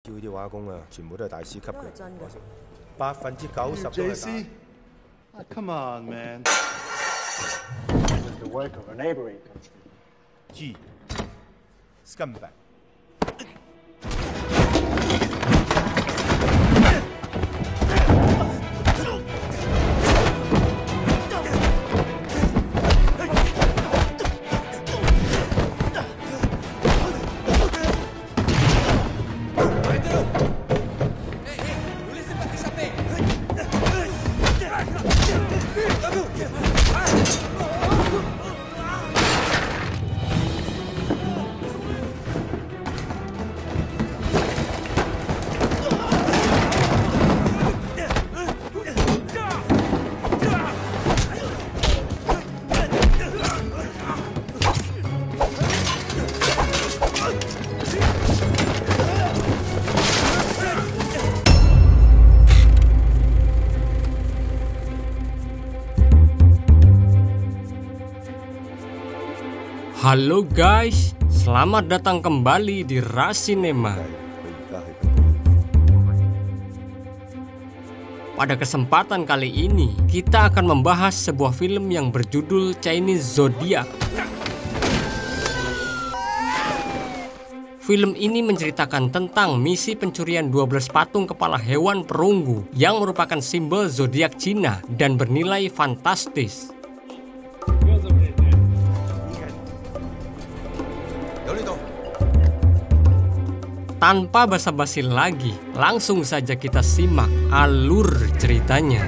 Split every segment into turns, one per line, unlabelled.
叫啲畫工啊，全部都係大師級嘅，
都係真嘅。
90%都係
JC, come on, man.
The work of a neighboring country.
G scumbag。Halo
guys, selamat datang kembali di Rasinema. Pada kesempatan kali ini, kita akan membahas sebuah film yang berjudul Chinese Zodiac. Film ini menceritakan tentang misi pencurian 12 patung kepala hewan perunggu yang merupakan simbol zodiak Cina dan bernilai fantastis. Tanpa basa-basi lagi, langsung saja kita simak alur ceritanya.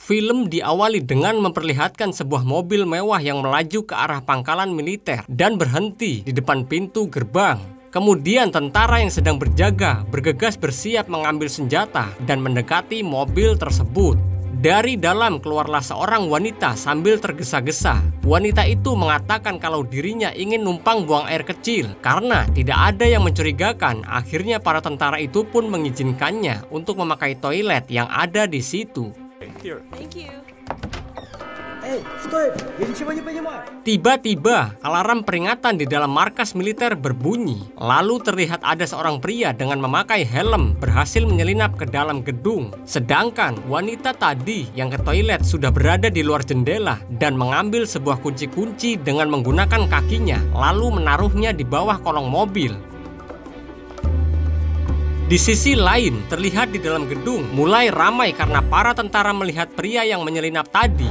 Film diawali dengan memperlihatkan sebuah mobil mewah yang melaju ke arah pangkalan militer dan berhenti di depan pintu gerbang. Kemudian tentara yang sedang berjaga bergegas bersiap mengambil senjata dan mendekati mobil tersebut. Dari dalam keluarlah seorang wanita sambil tergesa-gesa. Wanita itu mengatakan kalau dirinya ingin numpang buang air kecil karena tidak ada yang mencurigakan. Akhirnya para tentara itu pun mengizinkannya untuk memakai toilet yang ada di situ.
Thank you.
Tiba-tiba, alarm peringatan di dalam markas militer berbunyi. Lalu terlihat ada seorang pria dengan memakai helm berhasil menyelinap ke dalam gedung. Sedangkan wanita tadi yang ke toilet sudah berada di luar jendela dan mengambil sebuah kunci-kunci dengan menggunakan kakinya, lalu menaruhnya di bawah kolong mobil. Di sisi lain, terlihat di dalam gedung mulai ramai karena para tentara melihat pria yang menyelinap tadi.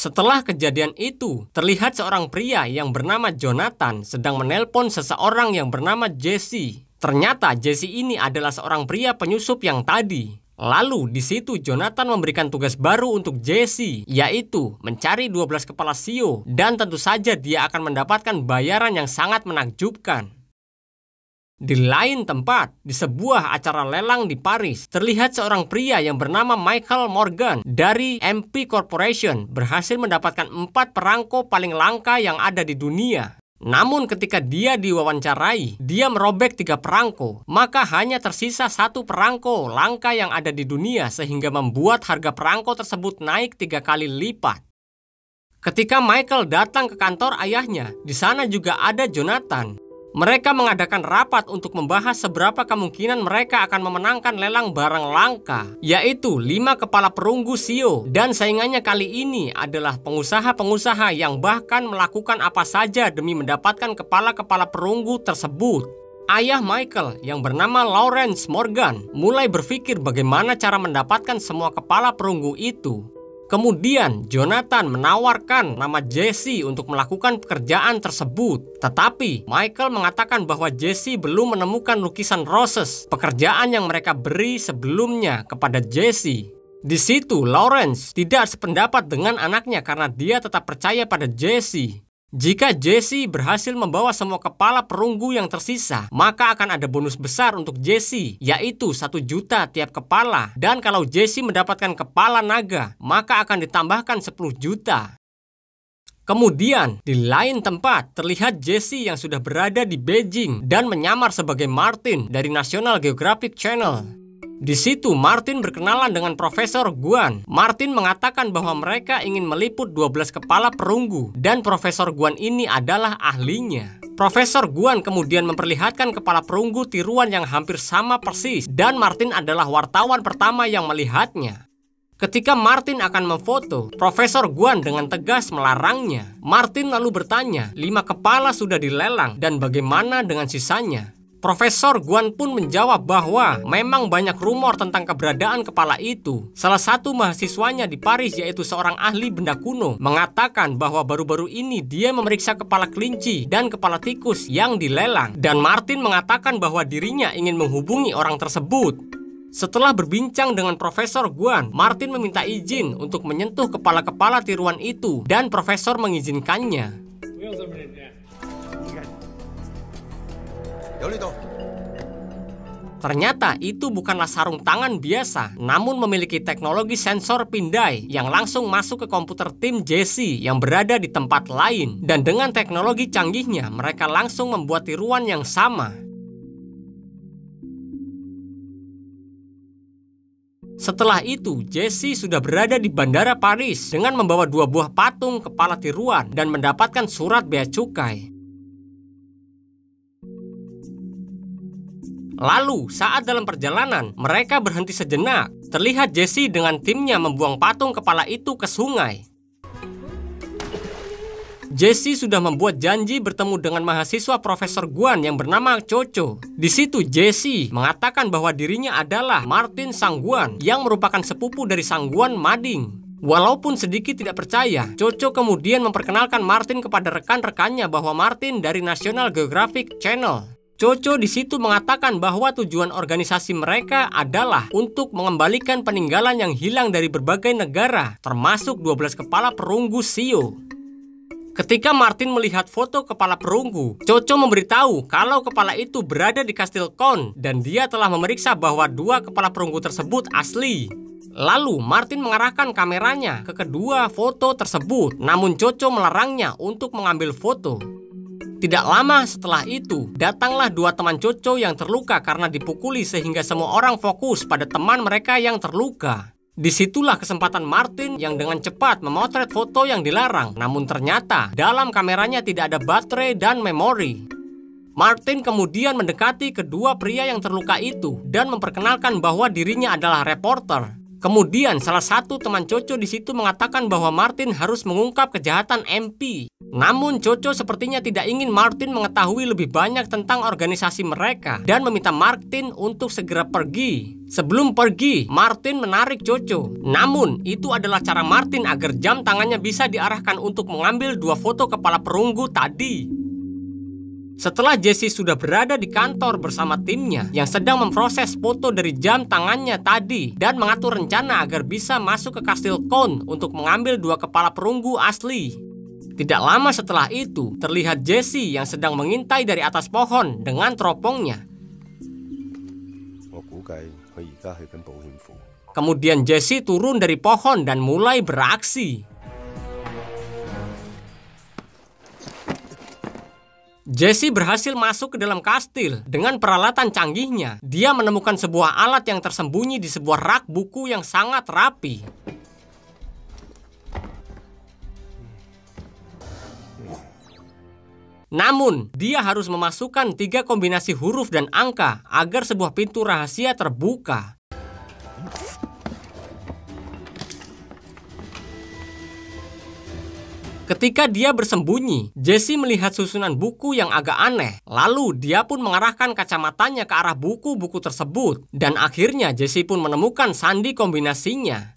Setelah kejadian itu, terlihat seorang pria yang bernama Jonathan sedang menelpon seseorang yang bernama Jesse. Ternyata Jesse ini adalah seorang pria penyusup yang tadi. Lalu di situ Jonathan memberikan tugas baru untuk Jesse, yaitu mencari 12 kepala shio dan tentu saja dia akan mendapatkan bayaran yang sangat menakjubkan. Di lain tempat, di sebuah acara lelang di Paris, terlihat seorang pria yang bernama Michael Morgan dari MP Corporation berhasil mendapatkan 4 perangko paling langka yang ada di dunia. Namun ketika dia diwawancarai, dia merobek 3 perangko, maka hanya tersisa 1 perangko langka yang ada di dunia sehingga membuat harga perangko tersebut naik 3 kali lipat. Ketika Michael datang ke kantor ayahnya, di sana juga ada Jonathan. Mereka mengadakan rapat untuk membahas seberapa kemungkinan mereka akan memenangkan lelang barang langka, yaitu 5 kepala perunggu Shio. Dan saingannya kali ini adalah pengusaha-pengusaha yang bahkan melakukan apa saja demi mendapatkan kepala-kepala perunggu tersebut. Ayah Michael yang bernama Lawrence Morgan mulai berpikir bagaimana cara mendapatkan semua kepala perunggu itu. Kemudian Jonathan menawarkan nama Jesse untuk melakukan pekerjaan tersebut. Tetapi Michael mengatakan bahwa Jesse belum menemukan lukisan roses, pekerjaan yang mereka beri sebelumnya kepada Jesse. Di situ Lawrence tidak sependapat dengan anaknya karena dia tetap percaya pada Jesse. Jika Jesse berhasil membawa semua kepala perunggu yang tersisa, maka akan ada bonus besar untuk Jesse, yaitu 1 juta tiap kepala. Dan kalau Jesse mendapatkan kepala naga, maka akan ditambahkan 10 juta. Kemudian, di lain tempat, terlihat Jesse yang sudah berada di Beijing dan menyamar sebagai Martin dari National Geographic Channel. Di situ Martin berkenalan dengan Profesor Guan. Martin mengatakan bahwa mereka ingin meliput 12 kepala perunggu dan Profesor Guan ini adalah ahlinya. Profesor Guan kemudian memperlihatkan kepala perunggu tiruan yang hampir sama persis dan Martin adalah wartawan pertama yang melihatnya. Ketika Martin akan memfoto, Profesor Guan dengan tegas melarangnya. Martin lalu bertanya, 5 kepala sudah dilelang dan bagaimana dengan sisanya? Profesor Guan pun menjawab bahwa memang banyak rumor tentang keberadaan kepala itu. Salah satu mahasiswanya di Paris, yaitu seorang ahli benda kuno, mengatakan bahwa baru-baru ini dia memeriksa kepala kelinci dan kepala tikus yang dilelang. Dan Martin mengatakan bahwa dirinya ingin menghubungi orang tersebut. Setelah berbincang dengan Profesor Guan, Martin meminta izin untuk menyentuh kepala-kepala tiruan itu dan Profesor mengizinkannya. Ternyata itu bukanlah sarung tangan biasa, namun memiliki teknologi sensor pindai yang langsung masuk ke komputer tim Jesse yang berada di tempat lain. Dan dengan teknologi canggihnya, mereka langsung membuat tiruan yang sama. Setelah itu, Jesse sudah berada di Bandara Paris dengan membawa 2 buah patung kepala tiruan dan mendapatkan surat bea cukai. Lalu, saat dalam perjalanan, mereka berhenti sejenak. Terlihat Jesse dengan timnya membuang patung kepala itu ke sungai. Jesse sudah membuat janji bertemu dengan mahasiswa Profesor Guan yang bernama Coco. Di situ Jesse mengatakan bahwa dirinya adalah Martin Sangguan yang merupakan sepupu dari Sangguan Mading. Walaupun sedikit tidak percaya, Coco kemudian memperkenalkan Martin kepada rekan-rekannya bahwa Martin dari National Geographic Channel. Coco di situ mengatakan bahwa tujuan organisasi mereka adalah untuk mengembalikan peninggalan yang hilang dari berbagai negara, termasuk 12 kepala perunggu Shio. Ketika Martin melihat foto kepala perunggu, Coco memberitahu kalau kepala itu berada di Kastil Kon dan dia telah memeriksa bahwa 2 kepala perunggu tersebut asli. Lalu Martin mengarahkan kameranya ke kedua foto tersebut, namun Coco melarangnya untuk mengambil foto. Tidak lama setelah itu, datanglah 2 teman Coco yang terluka karena dipukuli sehingga semua orang fokus pada teman mereka yang terluka. Disitulah kesempatan Martin yang dengan cepat memotret foto yang dilarang, namun ternyata dalam kameranya tidak ada baterai dan memori. Martin kemudian mendekati kedua pria yang terluka itu dan memperkenalkan bahwa dirinya adalah reporter. Kemudian salah satu teman Coco di situ mengatakan bahwa Martin harus mengungkap kejahatan MP. Namun Coco sepertinya tidak ingin Martin mengetahui lebih banyak tentang organisasi mereka dan meminta Martin untuk segera pergi. Sebelum pergi, Martin menarik Coco. Namun itu adalah cara Martin agar jam tangannya bisa diarahkan untuk mengambil 2 foto kepala perunggu tadi. Setelah Jesse sudah berada di kantor bersama timnya yang sedang memproses foto dari jam tangannya tadi dan mengatur rencana agar bisa masuk ke Kastil Kon untuk mengambil 2 kepala perunggu asli. Tidak lama setelah itu, terlihat Jesse yang sedang mengintai dari atas pohon dengan teropongnya. Kemudian Jesse turun dari pohon dan mulai beraksi. Jesse berhasil masuk ke dalam kastil. Dengan peralatan canggihnya, dia menemukan sebuah alat yang tersembunyi di sebuah rak buku yang sangat rapi. Namun, dia harus memasukkan 3 kombinasi huruf dan angka agar sebuah pintu rahasia terbuka. Ketika dia bersembunyi, Jesse melihat susunan buku yang agak aneh. Lalu dia pun mengarahkan kacamatanya ke arah buku-buku tersebut. Dan akhirnya Jesse pun menemukan sandi kombinasinya.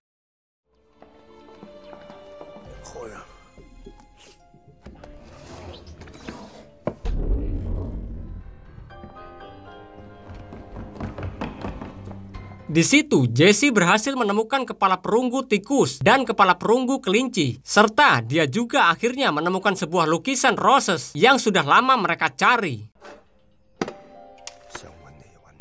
Di situ, Jesse berhasil menemukan kepala perunggu tikus dan kepala perunggu kelinci. Serta dia juga akhirnya menemukan sebuah lukisan roses yang sudah lama mereka cari.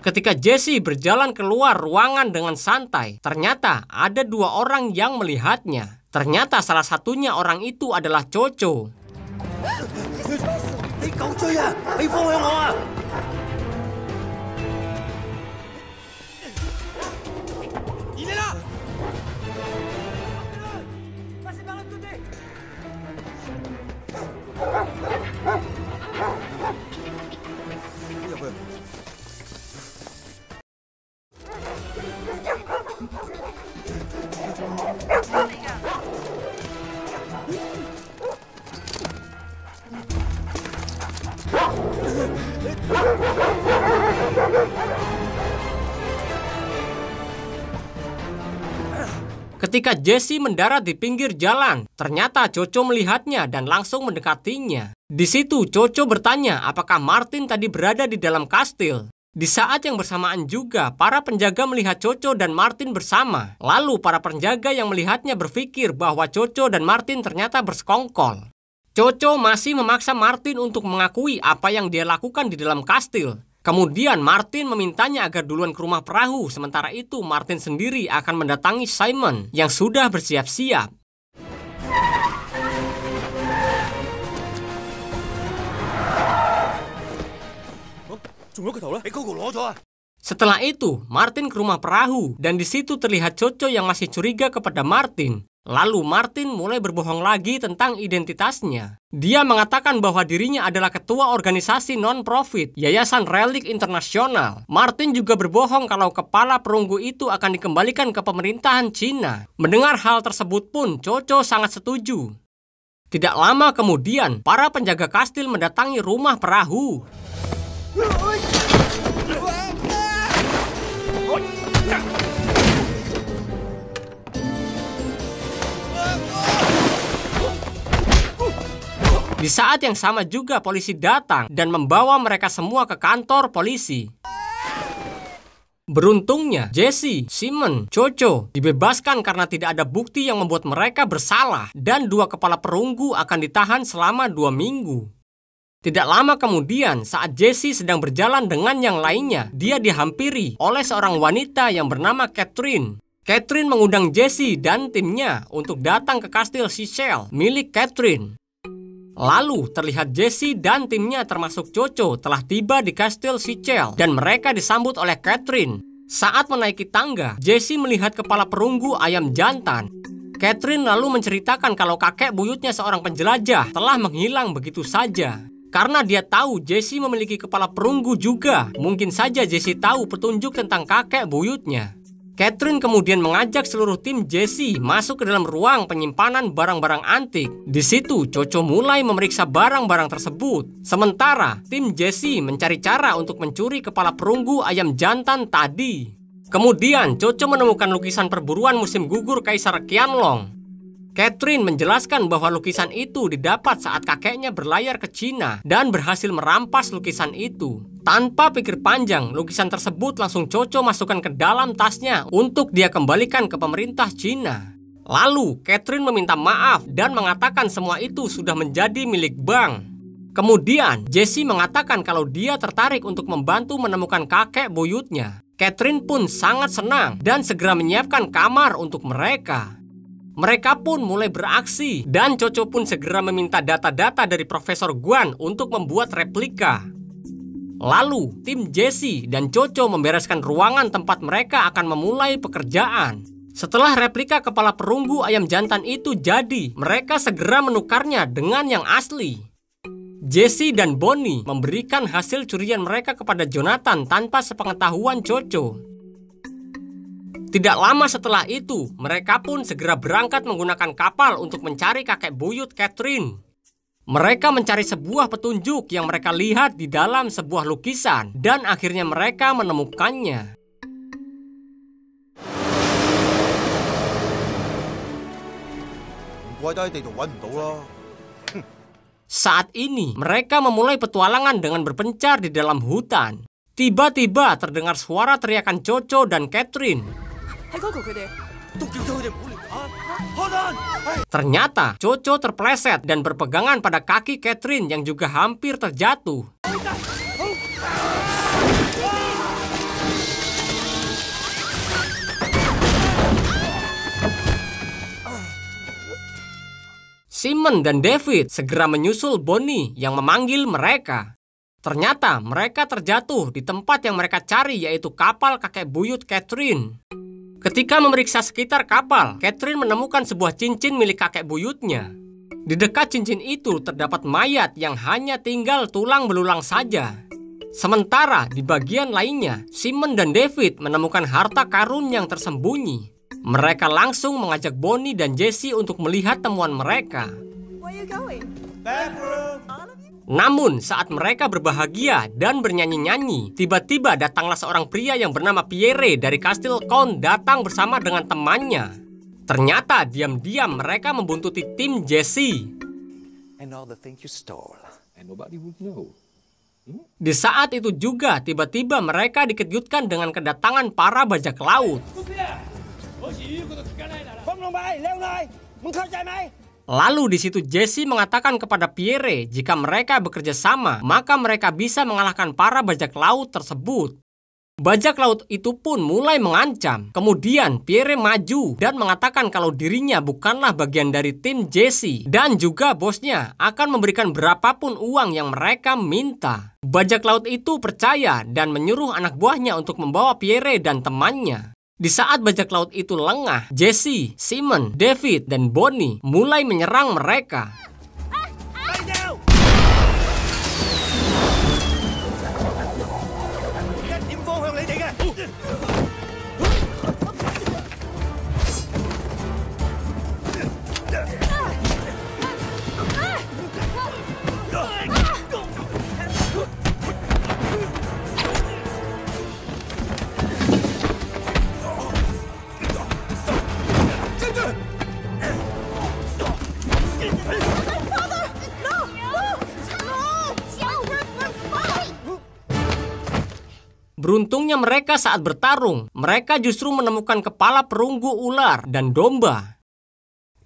Ketika Jesse berjalan keluar ruangan dengan santai, ternyata ada 2 orang yang melihatnya. Ternyata salah satunya orang itu adalah Coco. Ketika Jesse mendarat di pinggir jalan, ternyata Coco melihatnya dan langsung mendekatinya. Di situ Coco bertanya apakah Martin tadi berada di dalam kastil. Di saat yang bersamaan juga, para penjaga melihat Coco dan Martin bersama. Lalu para penjaga yang melihatnya berpikir bahwa Coco dan Martin ternyata bersekongkol. Coco masih memaksa Martin untuk mengakui apa yang dia lakukan di dalam kastil. Kemudian Martin memintanya agar duluan ke rumah perahu, sementara itu Martin sendiri akan mendatangi Simon yang sudah bersiap-siap. Setelah itu, Martin ke rumah perahu dan di situ terlihat Coco yang masih curiga kepada Martin. Lalu Martin mulai berbohong lagi tentang identitasnya. Dia mengatakan bahwa dirinya adalah ketua organisasi non-profit Yayasan Relik Internasional. Martin juga berbohong kalau kepala perunggu itu akan dikembalikan ke pemerintahan Cina. Mendengar hal tersebut pun, Coco sangat setuju. Tidak lama kemudian, para penjaga kastil mendatangi rumah perahu. Di saat yang sama juga polisi datang dan membawa mereka semua ke kantor polisi. Beruntungnya, Jesse, Simon, Coco dibebaskan karena tidak ada bukti yang membuat mereka bersalah dan 2 kepala perunggu akan ditahan selama 2 minggu. Tidak lama kemudian, saat Jesse sedang berjalan dengan yang lainnya, dia dihampiri oleh seorang wanita yang bernama Catherine. Catherine mengundang Jesse dan timnya untuk datang ke kastil Seychelles milik Catherine. Lalu terlihat Jesse dan timnya termasuk Coco telah tiba di kastil Seychelles dan mereka disambut oleh Catherine. Saat menaiki tangga, Jesse melihat kepala perunggu ayam jantan. Catherine lalu menceritakan kalau kakek buyutnya seorang penjelajah telah menghilang begitu saja. Karena dia tahu Jesse memiliki kepala perunggu juga, mungkin saja Jesse tahu petunjuk tentang kakek buyutnya. Catherine kemudian mengajak seluruh tim Jesse masuk ke dalam ruang penyimpanan barang-barang antik. Di situ, Coco mulai memeriksa barang-barang tersebut. Sementara, tim Jesse mencari cara untuk mencuri kepala perunggu ayam jantan tadi. Kemudian, Coco menemukan lukisan perburuan musim gugur Kaisar Qianlong. Catherine menjelaskan bahwa lukisan itu didapat saat kakeknya berlayar ke Cina dan berhasil merampas lukisan itu. Tanpa pikir panjang, lukisan tersebut langsung Coco masukkan ke dalam tasnya untuk dia kembalikan ke pemerintah Cina. Lalu, Catherine meminta maaf dan mengatakan semua itu sudah menjadi milik bank. Kemudian, Jesse mengatakan kalau dia tertarik untuk membantu menemukan kakek buyutnya. Catherine pun sangat senang dan segera menyiapkan kamar untuk mereka. Mereka pun mulai beraksi dan Coco pun segera meminta data-data dari Profesor Guan untuk membuat replika. Lalu, tim Jesse dan Coco membereskan ruangan tempat mereka akan memulai pekerjaan. Setelah replika kepala perunggu ayam jantan itu jadi, mereka segera menukarnya dengan yang asli. Jesse dan Bonnie memberikan hasil curian mereka kepada Jonathan tanpa sepengetahuan Coco. Tidak lama setelah itu, mereka pun segera berangkat menggunakan kapal untuk mencari kakek buyut Catherine. Mereka mencari sebuah petunjuk yang mereka lihat di dalam sebuah lukisan dan akhirnya mereka menemukannya. Saat ini, mereka memulai petualangan dengan berpencar di dalam hutan. Tiba-tiba terdengar suara teriakan Coco dan Catherine. Ternyata Coco terpleset dan berpegangan pada kaki Catherine yang juga hampir terjatuh. Simon dan David segera menyusul Bonnie yang memanggil mereka. Ternyata mereka terjatuh di tempat yang mereka cari, yaitu kapal kakek buyut Catherine. Ketika memeriksa sekitar kapal, Catherine menemukan sebuah cincin milik kakek buyutnya. Di dekat cincin itu terdapat mayat yang hanya tinggal tulang belulang saja. Sementara di bagian lainnya, Simon dan David menemukan harta karun yang tersembunyi. Mereka langsung mengajak Bonnie dan Jesse untuk melihat temuan mereka. Namun saat mereka berbahagia dan bernyanyi-nyanyi, tiba-tiba datanglah seorang pria yang bernama Pierre dari Kastil Count datang bersama dengan temannya. Ternyata diam-diam mereka membuntuti tim Jesse. Di saat itu juga tiba-tiba mereka dikejutkan dengan kedatangan para bajak laut. Lalu di situ Jesse mengatakan kepada Pierre jika mereka bekerja sama, maka mereka bisa mengalahkan para bajak laut tersebut. Bajak laut itu pun mulai mengancam. Kemudian Pierre maju dan mengatakan kalau dirinya bukanlah bagian dari tim Jesse dan juga bosnya akan memberikan berapapun uang yang mereka minta. Bajak laut itu percaya dan menyuruh anak buahnya untuk membawa Pierre dan temannya. Di saat bajak laut itu lengah, Jesse, Simon, David, dan Bonnie mulai menyerang mereka. Beruntungnya mereka saat bertarung, mereka justru menemukan kepala perunggu ular dan domba.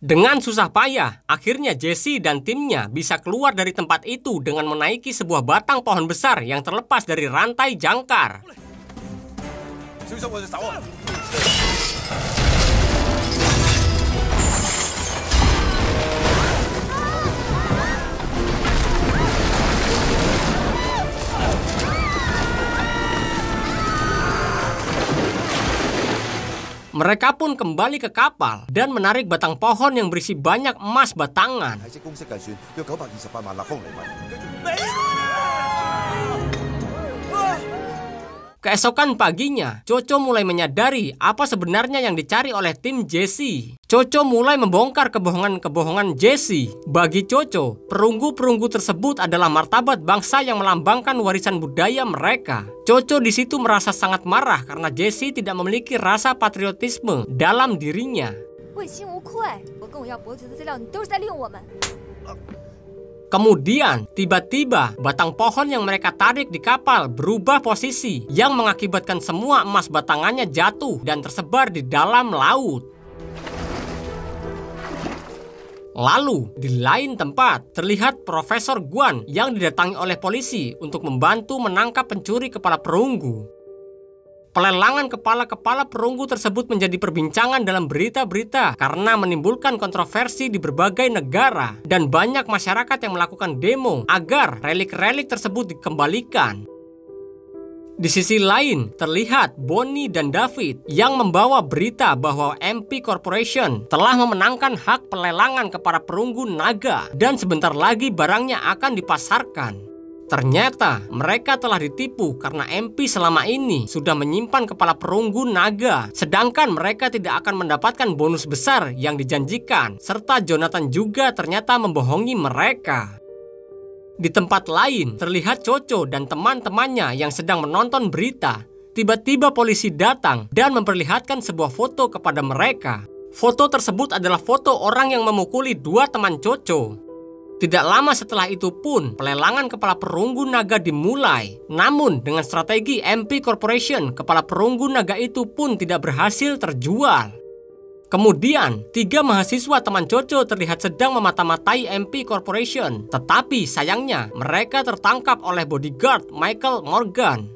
Dengan susah payah, akhirnya Jesse dan timnya bisa keluar dari tempat itu dengan menaiki sebuah batang pohon besar yang terlepas dari rantai jangkar. Mereka pun kembali ke kapal dan menarik batang pohon yang berisi banyak emas batangan. Keesokan paginya, Coco mulai menyadari apa sebenarnya yang dicari oleh tim Jesse. Coco mulai membongkar kebohongan-kebohongan Jesse. Bagi Coco, perunggu-perunggu tersebut adalah martabat bangsa yang melambangkan warisan budaya mereka. Coco di situ merasa sangat marah karena Jesse tidak memiliki rasa patriotisme dalam dirinya. Kemudian, tiba-tiba batang pohon yang mereka tarik di kapal berubah posisi yang mengakibatkan semua emas batangannya jatuh dan tersebar di dalam laut. Lalu, di lain tempat, terlihat Profesor Guan yang didatangi oleh polisi untuk membantu menangkap pencuri kepala perunggu. Pelelangan kepala-kepala perunggu tersebut menjadi perbincangan dalam berita-berita karena menimbulkan kontroversi di berbagai negara dan banyak masyarakat yang melakukan demo agar relik-relik tersebut dikembalikan. Di sisi lain, terlihat Bonnie dan David yang membawa berita bahwa MP Corporation telah memenangkan hak pelelangan kepada perunggu naga dan sebentar lagi barangnya akan dipasarkan. Ternyata mereka telah ditipu karena MP selama ini sudah menyimpan kepala perunggu naga, sedangkan mereka tidak akan mendapatkan bonus besar yang dijanjikan, serta Jonathan juga ternyata membohongi mereka. Di tempat lain, terlihat Coco dan teman-temannya yang sedang menonton berita. Tiba-tiba polisi datang dan memperlihatkan sebuah foto kepada mereka. Foto tersebut adalah foto orang yang memukuli dua teman Coco. Tidak lama setelah itu pun, pelelangan kepala perunggu naga dimulai. Namun, dengan strategi MP Corporation, kepala perunggu naga itu pun tidak berhasil terjual. Kemudian, 3 mahasiswa teman Coco terlihat sedang memata-matai MP Corporation. Tetapi sayangnya, mereka tertangkap oleh bodyguard Michael Morgan.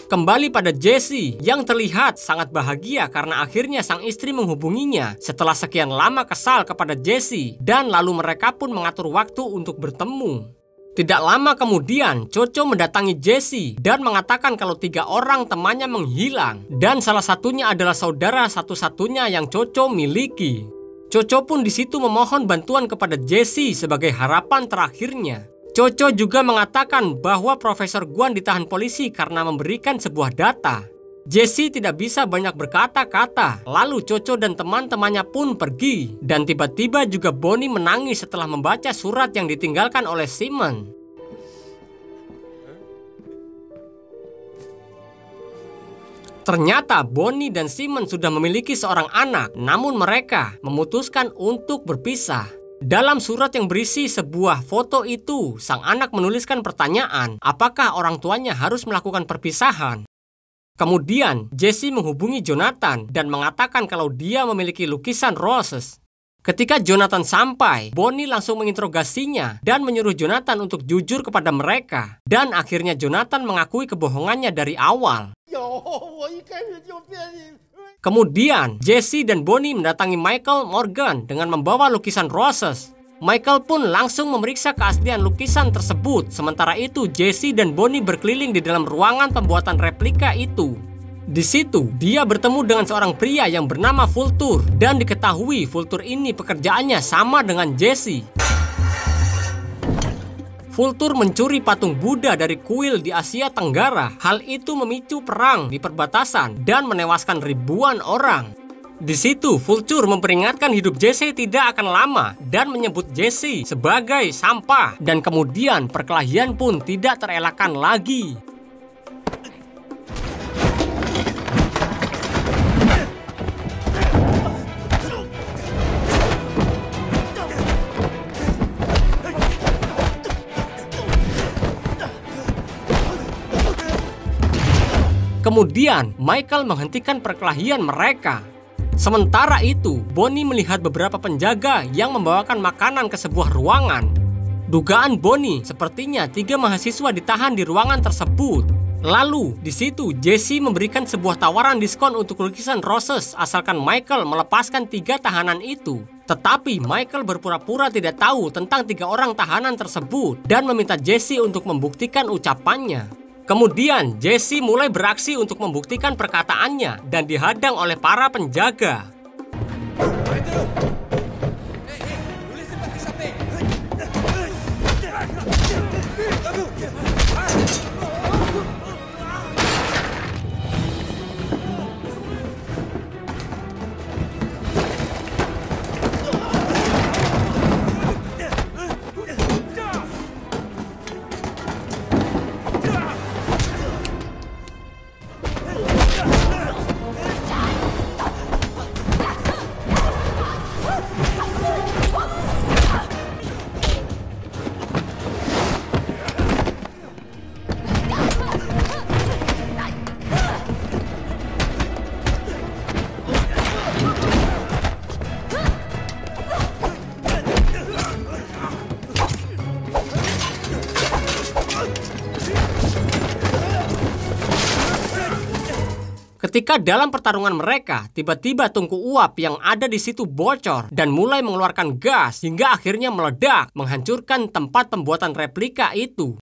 Kembali pada Jesse yang terlihat sangat bahagia karena akhirnya sang istri menghubunginya setelah sekian lama kesal kepada Jesse, dan lalu mereka pun mengatur waktu untuk bertemu. Tidak lama kemudian, Coco mendatangi Jesse dan mengatakan kalau 3 orang temannya menghilang dan salah satunya adalah saudara satu-satunya yang Coco miliki. Coco pun di situ memohon bantuan kepada Jesse sebagai harapan terakhirnya. Coco juga mengatakan bahwa Profesor Guan ditahan polisi karena memberikan sebuah data. Jesse tidak bisa banyak berkata-kata, lalu Coco dan teman-temannya pun pergi. Dan tiba-tiba juga Bonnie menangis setelah membaca surat yang ditinggalkan oleh Simon. Ternyata Bonnie dan Simon sudah memiliki seorang anak, namun mereka memutuskan untuk berpisah. Dalam surat yang berisi sebuah foto itu, sang anak menuliskan pertanyaan, apakah orang tuanya harus melakukan perpisahan? Kemudian, Jesse menghubungi Jonathan dan mengatakan kalau dia memiliki lukisan roses. Ketika Jonathan sampai, Bonnie langsung menginterogasinya dan menyuruh Jonathan untuk jujur kepada mereka. Dan akhirnya Jonathan mengakui kebohongannya dari awal. Kemudian, Jesse dan Bonnie mendatangi Michael Morgan dengan membawa lukisan roses. Michael pun langsung memeriksa keaslian lukisan tersebut. Sementara itu, Jesse dan Bonnie berkeliling di dalam ruangan pembuatan replika itu. Di situ, dia bertemu dengan seorang pria yang bernama Vulture. Dan diketahui Vulture ini pekerjaannya sama dengan Jesse. Vulture mencuri patung Buddha dari kuil di Asia Tenggara. Hal itu memicu perang di perbatasan dan menewaskan ribuan orang. Di situ, Vulture memperingatkan hidup Jesse tidak akan lama dan menyebut Jesse sebagai sampah. Dan kemudian perkelahian pun tidak terelakkan lagi. Kemudian, Michael menghentikan perkelahian mereka. Sementara itu, Bonnie melihat beberapa penjaga yang membawakan makanan ke sebuah ruangan. Dugaan Bonnie, sepertinya 3 mahasiswa ditahan di ruangan tersebut. Lalu, di situ Jesse memberikan sebuah tawaran diskon untuk lukisan roses asalkan Michael melepaskan 3 tahanan itu. Tetapi Michael berpura-pura tidak tahu tentang 3 orang tahanan tersebut dan meminta Jesse untuk membuktikan ucapannya. Kemudian, Jesse mulai beraksi untuk membuktikan perkataannya dan dihadang oleh para penjaga. Ketika dalam pertarungan mereka, tiba-tiba tungku uap yang ada di situ bocor dan mulai mengeluarkan gas hingga akhirnya meledak, menghancurkan tempat pembuatan replika itu.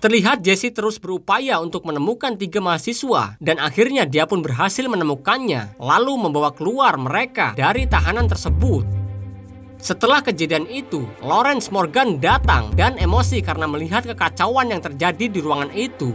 Terlihat Jesse terus berupaya untuk menemukan 3 mahasiswa dan akhirnya dia pun berhasil menemukannya, lalu membawa keluar mereka dari tahanan tersebut. Setelah kejadian itu, Lawrence Morgan datang dan emosi karena melihat kekacauan yang terjadi di ruangan itu.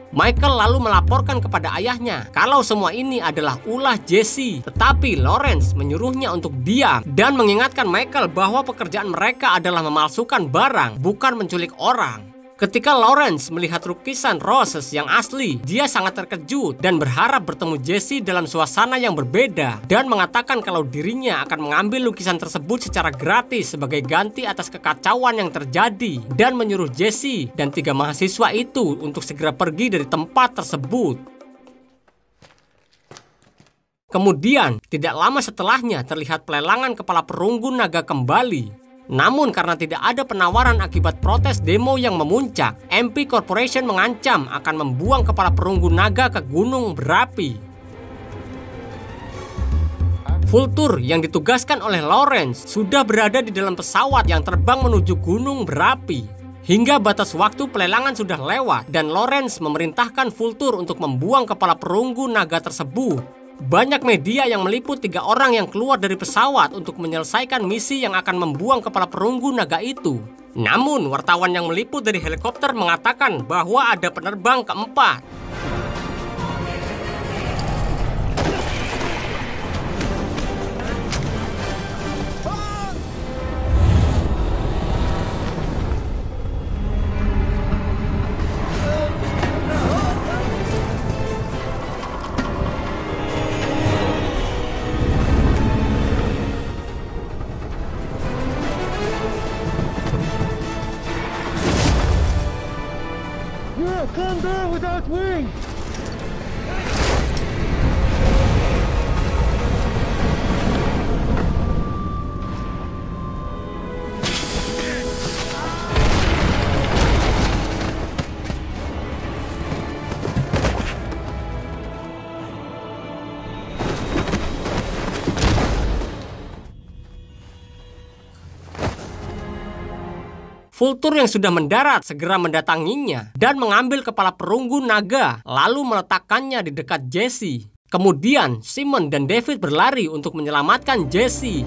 Michael lalu melaporkan kepada ayahnya kalau semua ini adalah ulah Jesse, tetapi Lawrence menyuruhnya untuk diam dan mengingatkan Michael bahwa pekerjaan mereka adalah memalsukan barang, bukan menculik orang. Ketika Lawrence melihat lukisan Roses yang asli, dia sangat terkejut dan berharap bertemu Jesse dalam suasana yang berbeda dan mengatakan kalau dirinya akan mengambil lukisan tersebut secara gratis sebagai ganti atas kekacauan yang terjadi dan menyuruh Jesse dan 3 mahasiswa itu untuk segera pergi dari tempat tersebut. Kemudian, tidak lama setelahnya terlihat pelelangan kepala perunggu naga kembali. Namun karena tidak ada penawaran akibat protes demo yang memuncak, MP Corporation mengancam akan membuang kepala perunggu naga ke gunung berapi. Vulture yang ditugaskan oleh Lawrence sudah berada di dalam pesawat yang terbang menuju gunung berapi. Hingga batas waktu pelelangan sudah lewat dan Lawrence memerintahkan Vulture untuk membuang kepala perunggu naga tersebut. Banyak media yang meliput 3 orang yang keluar dari pesawat untuk menyelesaikan misi yang akan membuang kepala perunggu naga itu. Namun, wartawan yang meliput dari helikopter mengatakan bahwa ada penerbang keempat.
Come down without wings!
Vulture yang sudah mendarat segera mendatanginya dan mengambil kepala perunggu naga, lalu meletakkannya di dekat Jesse. Kemudian, Simon dan David berlari untuk menyelamatkan Jesse.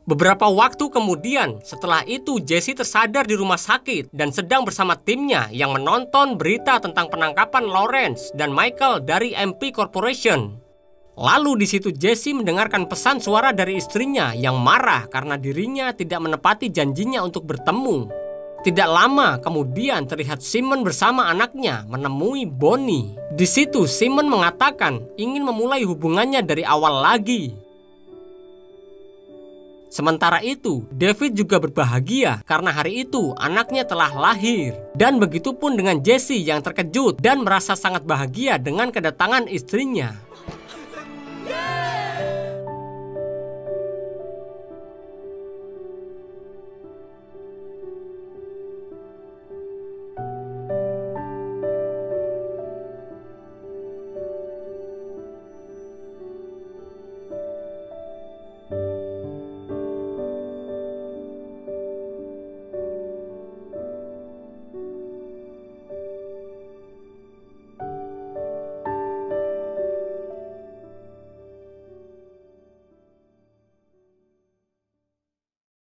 Beberapa waktu kemudian, setelah itu Jesse tersadar di rumah sakit dan sedang bersama timnya yang menonton berita tentang penangkapan Lawrence dan Michael dari MP Corporation. Lalu di situ Jesse mendengarkan pesan suara dari istrinya yang marah karena dirinya tidak menepati janjinya untuk bertemu. Tidak lama kemudian terlihat Simon bersama anaknya menemui Bonnie. Di situ Simon mengatakan ingin memulai hubungannya dari awal lagi. Sementara itu, David juga berbahagia karena hari itu anaknya telah lahir. Dan begitu pun dengan Jesse yang terkejut dan merasa sangat bahagia dengan kedatangan istrinya.